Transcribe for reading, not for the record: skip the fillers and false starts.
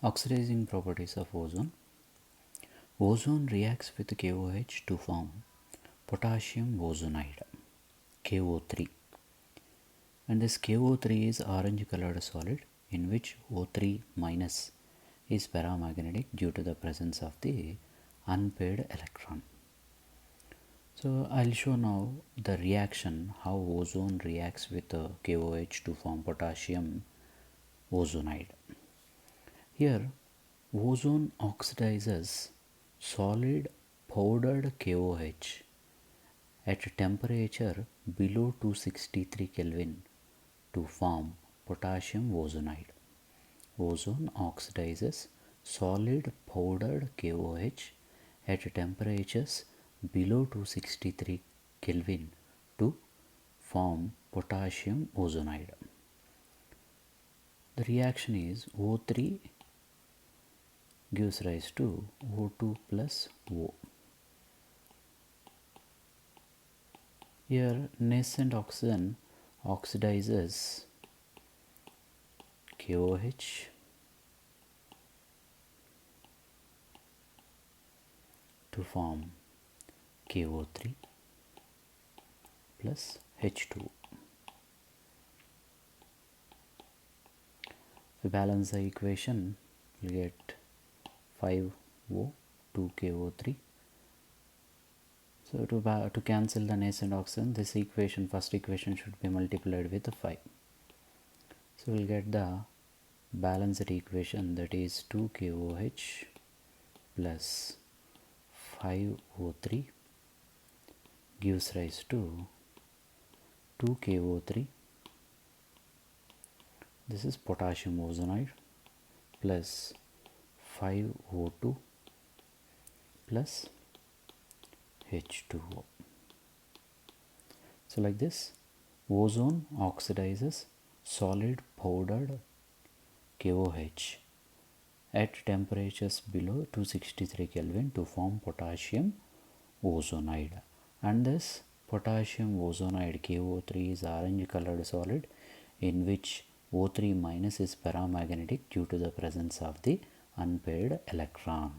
Oxidizing properties of ozone. Ozone reacts with KOH to form potassium ozonide KO3, and this KO3 is orange colored solid in which O3 minus is paramagnetic due to the presence of the unpaired electron. So I'll show now the reaction, how ozone reacts with KOH to form potassium ozonide. Here ozone oxidizes solid powdered KOH at temperature below 263 Kelvin to form potassium ozonide. Ozone oxidizes solid powdered KOH at temperatures below 263 Kelvin to form potassium ozonide. The reaction is O3 gives rise to O2 plus O. Here nascent oxygen oxidizes KOH to form KO3 plus H2. If we balance the equation, we get 5O 2KO3. So to cancel the nascent oxygen, this equation, first equation, should be multiplied with 5. So we'll get the balanced equation, that is 2KOH plus 5O3 gives rise to 2KO3. This is potassium ozonide plus 5O2 plus H2O. So like this, ozone oxidizes solid powdered KOH at temperatures below 263 Kelvin to form potassium ozonide, and this potassium ozonide KO3 is orange colored solid in which O3 minus is paramagnetic due to the presence of the unpaired electron.